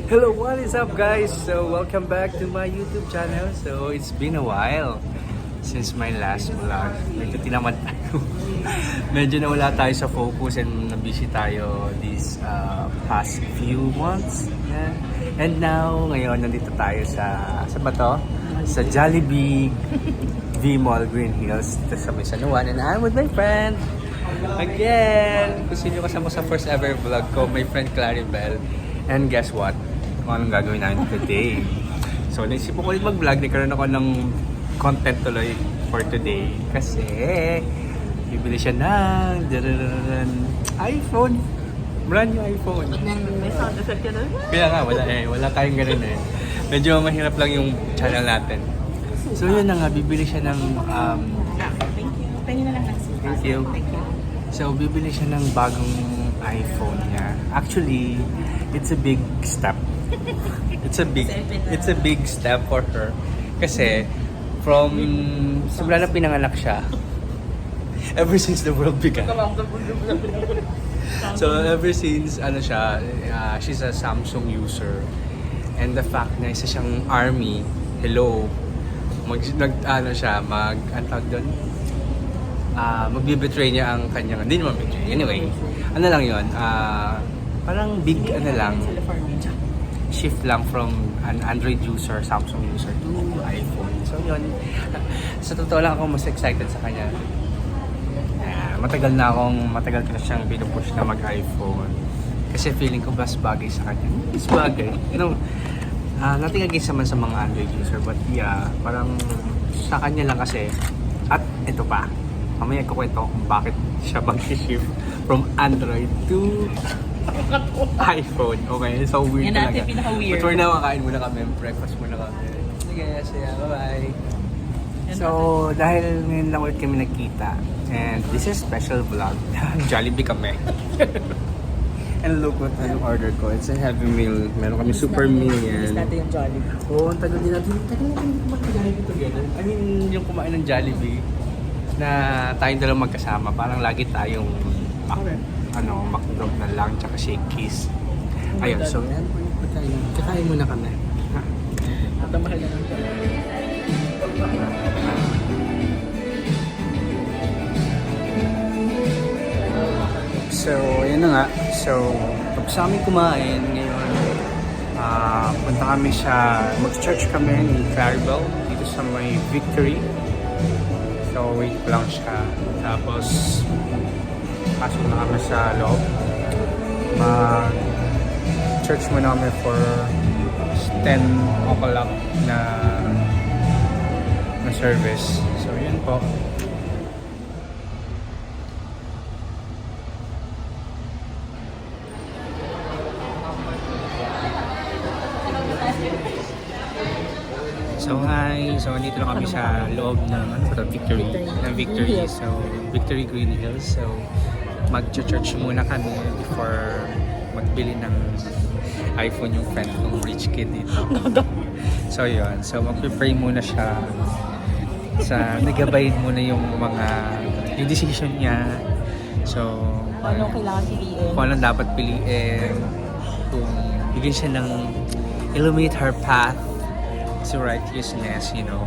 Hello, what is up guys? So welcome back to my YouTube channel. So it's been a while since my last vlog. Medyo tinamad tayo. Medyo nawala tayo sa focus and na-busy tayo these past few months. Yeah. And now, ngayon nandito tayo sa ba to? Sa Jollibee V-Mall Green Hills. Ito sa may San Juan and I'm with my friend. Again! Kung sino kasama sa first ever vlog ko, my friend Claribel. And guess what? Kung anong gagawin namin today. So, naisip ko ulit mag-vlog. Nagkaroon ako ng content tuloy for today. Kasi, bibili siya ng iPhone. Brand new iPhone. May sound effect ka na? Kaya nga, wala tayong ganun eh. Medyo mahirap lang yung channel natin. So, yun na nga. Bibili siya ng... Thank you. Pengen na lang ng sipa. Thank you. So, bibili siya ng bagong iPhone niya. Actually, it's a big step. It's a big step for her. Kasi, from simula na pinanganak siya, ever since the world began. So, ever since, she's a Samsung user. And the fact na isa siyang army, hello, antawag doon? Magbe-betray niya ang kanyang, hindi naman betray. Anyway, ano lang yun, parang big, shift lang from an Android user, Samsung user to iPhone. So yun, sa totoo lang ako mas excited sa kanya. Matagal ko na siyang pinupush na mag-iPhone. Kasi feeling ko mas bagay sa kanya. Mas bagay. You know, nothing against naman sa mga Android user, but yeah, parang sa kanya lang kasi. At ito pa, mamaya kukwento ko kung bakit siya mag-shift from Android to iPhone. Okay, so weird yan talaga. Yan natin pinaka-weird. But we're now kakain muna kami, breakfast muna kami. Sige, bye-bye. So, dahil ngayon lang ulit kami nagkita, and this is special vlog. Jollibee kami. And look what anong order ko. It's a heavy meal. Meron kami super meal yan. Miss natin yung Jollibee. Oo, ang tagal din natin. Tagal natin kumain ng Jollibee together. I mean, yung kumain ng Jollibee na tayong dalawang magkasama. Parang lagi tayong McDog na lang, tsaka Shakey's. Ayun, so yan po yung pagkain. Kakain muna kami. Natamahal na lang siya. So, ayun na nga. So, tapos sa amin kumain ngayon, punta kami mag-church kami ni Claribel dito sa may Victory. So, wait ko lang siya. Tapos, pasok na kami sa loob. Mag-church muna kami for 10 o'clock na service. So, yun po. So hi! So dito lang kami sa loob ng Victory. So Victory Green Hills. So mag-church muna kami before magbili ng iPhone yung friend kong rich kid dito. So yun. So mag-pray muna siya. Nag-abide muna yung decision niya. So Anong kailangan piliin? Kung anong dapat piliin. Kung bigyan siya ng illuminate her path to righteousness, you know.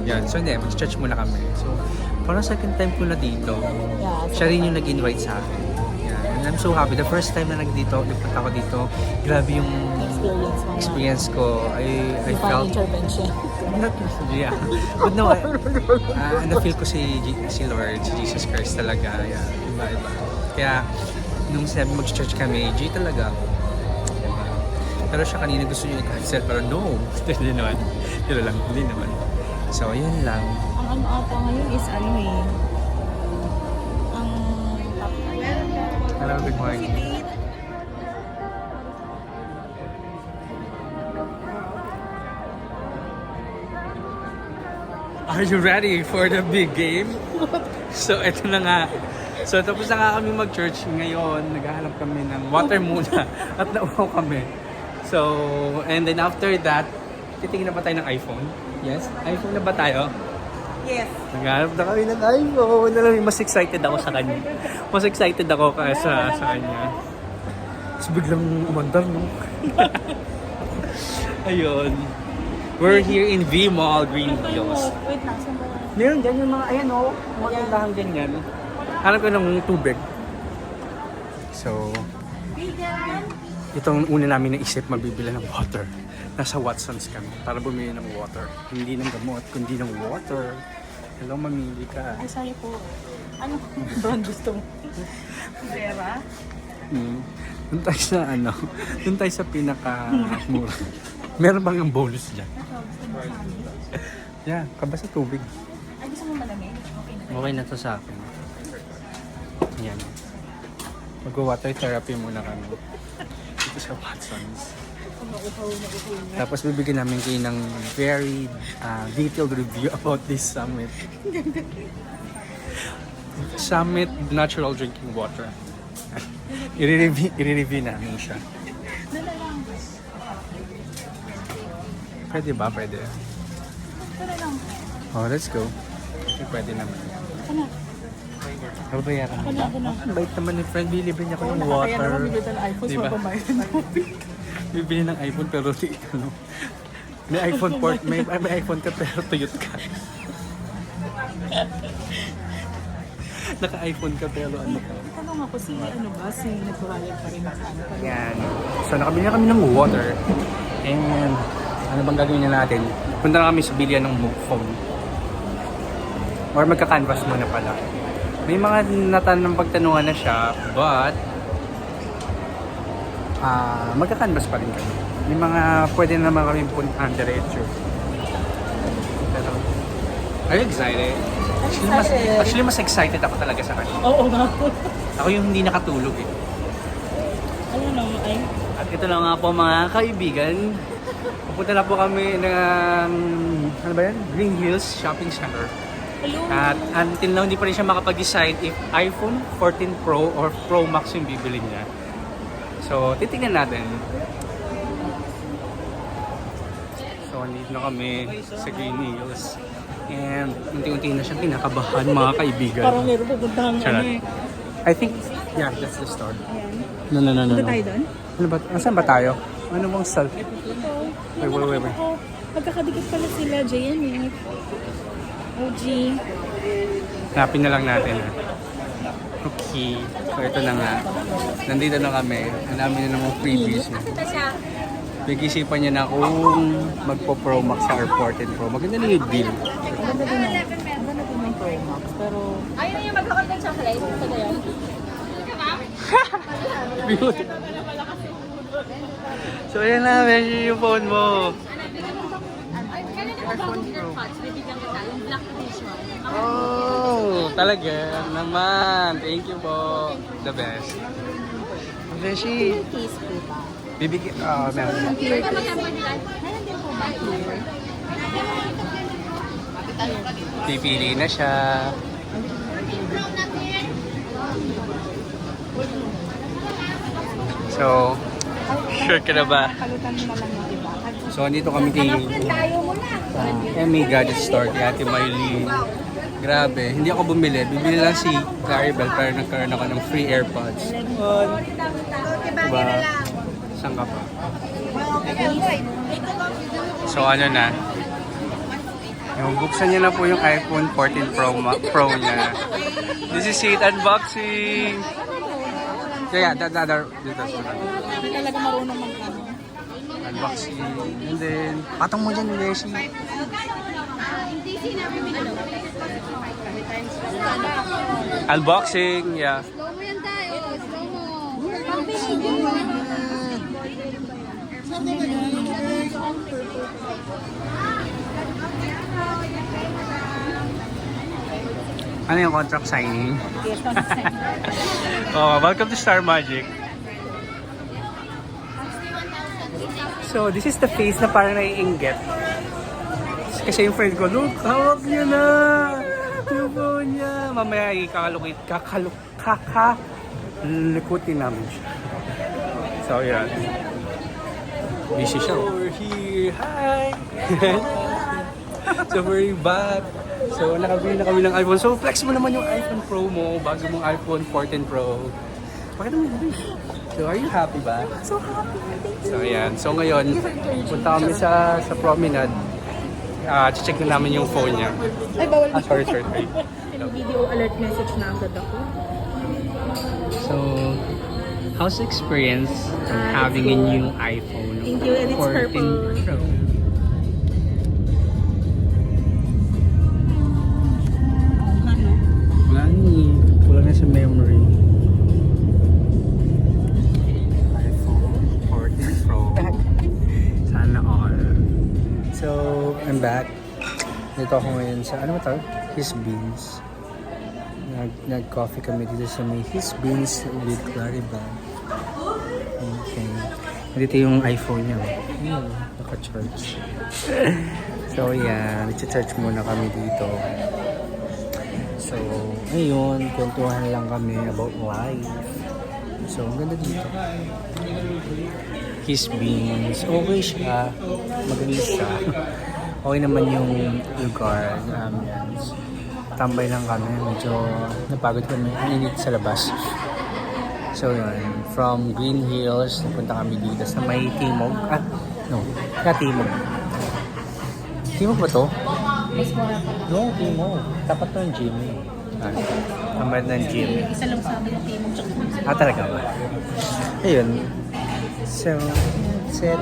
Yan. So, hindi. Mag-church muna kami. So, parang second time ko na dito. Yeah, Siya rin yung nag-invite sa akin. Yan. And I'm so happy. The first time na nagpunta ko dito, grabe yung experience ko. I felt... intervention. Yeah. But no, na-feel ko si Lord, si Jesus Christ talaga. Yeah. Iba. Kaya, nung sabi mag-church kami, G talaga. Pero siya kanina gusto niya i-cancel, pero no. Hindi naman. Hindi naman. So, yun lang. Ang ata ngayon is ang Hello, good morning. Are you ready for the big game? So, eto na nga. So, tapos na nga kami mag-church ngayon. Naghahanap kami ng water muna. At nauhaw kami. So, and then after that, titingin na ba tayo ng iPhone? Yes? iPhone na ba tayo? Yes. Naghanap na kami ng iPhone. Alam mo, mas excited ako sa kanya. Mas excited ako kaysa sa kanya. Tapos biglang umandar, no? Ayun. We're here in V-Mall, Green Hills. Wait lang, saan ba? Meron dyan yung mga, ayan o, mga tindahan ganyan. Hanap ko ng tubig. So, itong una namin naisip, mabibili ng water. Nasa Watson's kami para bumili ng water. Hindi ng gamot, kundi ng water. Hello, mamili ka. Ay, sorry po. Ano brand gusto mo? Vera? Doon tayo sa ano, doon tayo sa pinaka-mura. Meron bang ang bonus dyan? Yeah, kabasa tubig. Ay, gusto mo malamig? Okay na. Okay na to sa akin. Ayan. Mag-water therapy muna kami. Dito sa Watson's. Tapos bibigyan namin kayo ng very detailed review about this summit. Summit Natural Drinking Water. I-review namin siya. Pwede ba? Pwede. Tara lang. Oh, let's go. Pwede naman. Ano? Babayaran mo. Ako na. Ang bait naman ni friend. Bibili niya ko ng Kaya water. naman bibili ng iPhone, Diba? so pambayad ng tubig. Bibili ng iPhone pero ano, may iPhone port, may iPhone ka pero tuyot ka. Naka-iPhone ka pero ano ka. Tanong ako, si ano ba? Si nagbabayad pa rin ako. Yan. So nakabili na kami ng water. And ano bang gagawin na natin? Punta na kami sa bilya ng move phone. Or magka-canvas muna pala. May mga natanong pagtanungan na siya, but magka-canvas pa rin kami. May mga pwede naman kami puntahan diretso. Pero, are you excited? Actually, mas excited ako talaga sa kanya. Oo nga. Ako yung hindi nakatulog eh. Ano naman ay? At ito na nga po mga kaibigan. Pupunta na po kami ng ano ba yan? Green Hills Shopping Center. Hello? At until now, hindi pa rin siya makapag-decide if iPhone 14 Pro or Pro Max yung bibili niya. So, titignan natin. So, andito na kami sa Green Hills. And unti-unti na siyang kinakabahan mga kaibigan. Parang meron pupuntahan Charot. ano eh. I think, yeah, that's the store. Ayan. No. Punta tayo doon? Ano ba? Saan ba tayo? Ano bang sal? Ito. Wait. Ako, magkakadikit pala sila, JNF. OG. Hanapin na lang natin. Okay. So ito na nga. Nandito na kami. Hanapin na naman freebies niya. Pag-isipan niya na kung magpo-Pro Max sa or 14 Pro. Maganda na yung deal. Maganda din ng Pro Max, pero... Ayaw niya mag-hakot ng chocolate. Ito na yan. So ayan na, meron yung phone mo. Ay, kailan na mag-hakot ng AirPods? Bibigyan kita. Yung black edition. Oh, talaga naman. Thank you po. The best. Beshi. Case po ba? Bibigyan, meron. Pwede mag-hamper nila. Meron din po ba clear? Pipili na siya. So, sure ka na ba? Kalutan mo na lang yung iba. So, andito kami kay Emmy Gadget Store, kay Ate Miley. Grabe, hindi ako bumili. Bibili lang si Claribel pero nagkaroon ako ng free AirPods. Diba? Saan ka pa? So, ano na? Yung buksan niya na po yung iPhone 14 Pro niya. This is it, unboxing! Kaya, dito. Hindi talaga marunong mag-ano. Unboxing. And then, patong mo dyan, Beshi. Unboxing, yeah. Slow mo yan tayo. Slow mo. Ano yung contract signing? Yes, Welcome to Star Magic. So, this is the face na parang naiinggit. Kasi yung friend ko, look, hawak niya na! Yung phone niya! Mamaya kakalikutin namin siya. So, yeah. Busy siya. We're here! Hi! So, we're back. So, nakabili na kami ng iPhone. So, flex mo naman yung iPhone Pro mo, bago mong iPhone 14 Pro. Pakita mo yun. So, are you happy ba? So happy. Thank you. So, ayan. So, ngayon, punta kami sa promenade. Check na namin yung phone niya. Ay, bawal Sorry. Video alert message na agad ako. So, how's the experience of having a new iPhone? Thank you, and it's 14 purple. Pro? Wala ni. Kulang na sa memory. iPhone 14 Pro. Sana all. So, I'm back. Dito ako ngayon sa, ano ba tawag? His Beans. Nag-coffee kami dito sa may His Beans with Claribel. Okay. Dito yung iPhone niya. Naka-charge. So, yeah. Nag-charge muna kami dito. So, ngayon, kwentuhan lang kami about life. So, ang ganda dito. His Beans. Okay siya. Magaling siya. Okay naman yung lugar. Tambay lang kami. Medyo napagod kami. Ang init sa labas. So, yun. From Green Hills, napunta kami dito sa may Timog. Timog. Timog ba to? No, Timog. Tapat to yung gym. Tamad ng gym. Isa lang sa amin yung timog tsaka Talaga ba? Ayun. So, that's it.